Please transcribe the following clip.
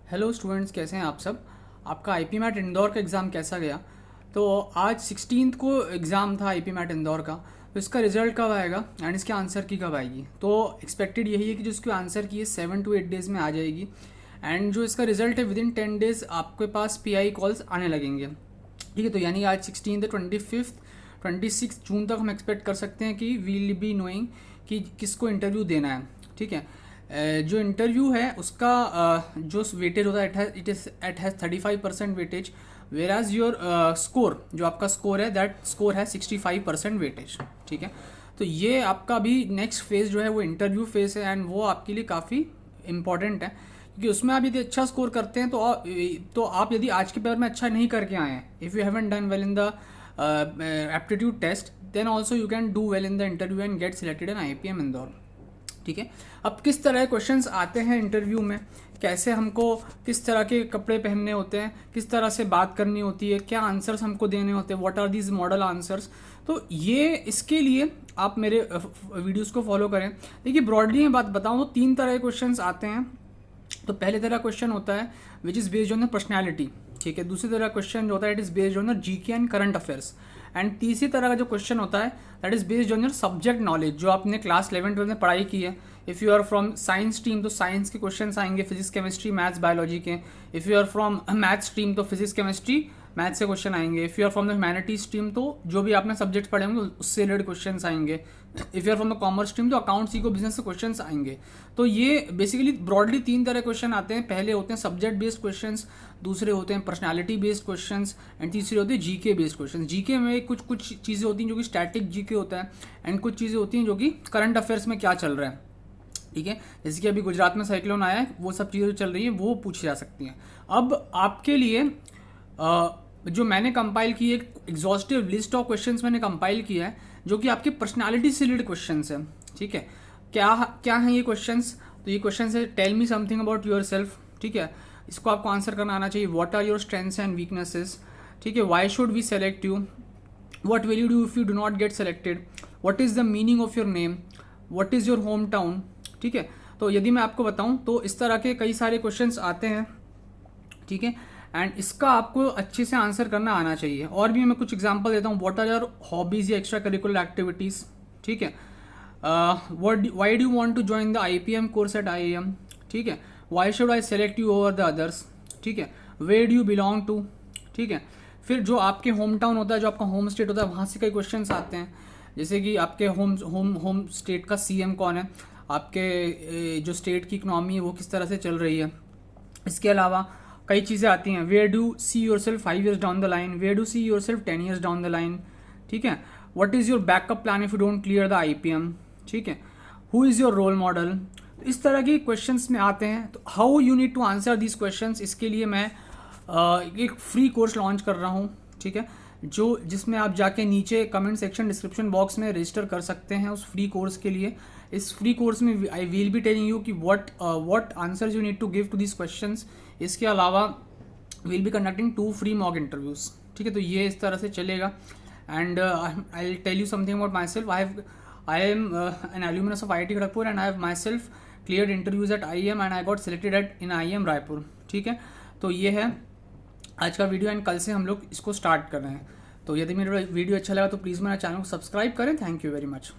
Hello students, कैसे हैं आप सब। आपका आईपी मैट इंदौर का एग्ज़ाम कैसा गया। तो आज 16 को एग्ज़ाम था आईपी मैट इंदौर का। तो इसका रिजल्ट कब आएगा एंड इसके आंसर की कब आएगी। तो एक्सपेक्टेड यही है कि जो इसके आंसर की है 7 to 8 डेज़ में आ जाएगी। एंड जो इसका रिजल्ट है विदिन 10 डेज़ आपके पास पीआई कॉल्स आने लगेंगे। ठीक है, तो यानी आज 16 है, 25 26 जून तक हम एक्सपेक्ट कर सकते हैं कि वील बी नोइंग कि किसको इंटरव्यू देना है। ठीक है, जो इंटरव्यू है उसका जो वेटेज होता है it has 35% weightage, whereas your score, जो आपका स्कोर है दैट स्कोर है 65% वेटेज। ठीक है, तो ये आपका भी नेक्स्ट फेज़ जो है वो इंटरव्यू फेज़ है एंड वो आपके लिए काफ़ी इंपॉर्टेंट है, क्योंकि उसमें आप यदि अच्छा स्कोर करते हैं तो आप यदि आज के पेपर में अच्छा नहीं करके आए हैं, if you haven't done well in the aptitude test, then also you can do well in the interview and get selected in IPM Indore. ठीक है, अब किस तरह के क्वेश्चंस आते हैं इंटरव्यू में, कैसे हमको किस तरह के कपड़े पहनने होते हैं, किस तरह से बात करनी होती है, क्या आंसर्स हमको देने होते हैं, what are these model answers. तो ये इसके लिए आप मेरे वीडियोस को फॉलो करें। देखिए, ब्रॉडली मैं बात बताऊँ तो 3 तरह के क्वेश्चंस आते हैं। तो पहले तरह क्वेश्चन होता है which is based on the personality. ठीक है, दूसरी तरह क्वेश्चन जो होता है it is based on the GK and current affairs. And तीसरी तरह का जो क्वेश्चन होता है that is based on your subject knowledge, जो आपने क्लास 11-12 में पढ़ाई की है। If you are from science stream तो साइंस के क्वेश्चन आएंगे, फिजिक्स केमिस्ट्री मैथ्स बायोलॉजी के। If you are from maths stream तो फिजिक्स केमिस्ट्री मैथ्स से क्वेश्चन आएंगे। If you are from the humanity stream तो जो भी आपने सब्जेक्ट पढ़े होंगे उससे रिलेटेड क्वेश्चन आएंगे। If you are from the commerce stream तो अकाउंट्स इको बिजनेस से क्वेश्चन आएंगे। तो ये बेसिकली ब्रॉडली 3 तरह क्वेश्चन आते हैं। पहले होते हैं सब्जेक्ट बेस्ड क्वेश्चंस, दूसरे होते हैं पर्सनालिटी बेस्ड क्वेश्चंस एंड तीसरे होते हैं जीके बेस्ड क्वेश्चन। जीके में कुछ चीज़ें होती हैं जो कि स्टैटिक जीके होता है एंड कुछ चीज़ें होती हैं जो कि करंट अफेयर्स में क्या चल रहा है। ठीक है, जैसे कि अभी गुजरात में साइक्लोन आया है, वो सब चीज़ें जो चल रही हैं वो पूछी जा सकती हैं। अब आपके लिए जो मैंने कंपाइल की एक एग्जॉस्टिव लिस्ट ऑफ क्वेश्चंस मैंने कंपाइल किया है जो कि आपकी पर्सनालिटी से रिलेटेड क्वेश्चंस हैं। ठीक है, क्या क्या हैं ये क्वेश्चंस। तो ये क्वेश्चंस है tell me something about yourself. ठीक है, इसको आपको आंसर करना आना चाहिए। What are your strengths and weaknesses. ठीक है, why should we select you, what will you do if you do not get selected, what is the meaning of your name, what is your home town. ठीक है, तो यदि मैं आपको बताऊं तो इस तरह के कई सारे क्वेश्चंस आते हैं। ठीक है, एंड इसका आपको अच्छे से आंसर करना आना चाहिए। और भी मैं कुछ एग्जांपल देता हूँ। व्हाट आर योर हॉबीज या एक्स्ट्रा करिकुलर एक्टिविटीज़। ठीक है, why do want to join the IPM course at IIM. ठीक है, why should I select you over the others. ठीक है, where do you belong to. ठीक है, फिर जो आपके होम टाउन होता है, जो आपका होम स्टेट होता है, वहाँ से कई क्वेश्चंस आते हैं। जैसे कि आपके होम स्टेट का सीएम कौन है, आपके जो स्टेट की इकनॉमी है वो किस तरह से चल रही है। इसके अलावा कई चीज़ें आती हैं। Where do see yourself 5 years down the line, where do see yourself 10 years down the line. ठीक है, what is your backup plan if you don't clear the IPM. ठीक है, who is your role model. तो इस तरह के questions में आते हैं। तो how you need to answer these questions, इसके लिए मैं एक फ्री कोर्स लॉन्च कर रहा हूँ। ठीक है, जिसमें आप जाके नीचे कमेंट सेक्शन डिस्क्रिप्शन बॉक्स में रजिस्टर कर सकते हैं उस फ्री कोर्स के लिए। इस फ्री कोर्स में I will be telling you कि what answers you need to give to this questions. इसके अलावा will be conducting 2 free mock interviews. ठीक है, तो ये इस तरह से चलेगा। And I will tell you something about myself. I am an alumnus of IIT Kharagpur and I have myself cleared interviews at IIM and I got selected at in IIM Raipur. ठीक है, तो ये है आज का video and कल से हम लोग इसको स्टार्ट कर रहे हैं। तो यदि मेरा वीडियो अच्छा लगा तो प्लीज़ मेरा चैनल को सब्सक्राइब करें। Thank you very much.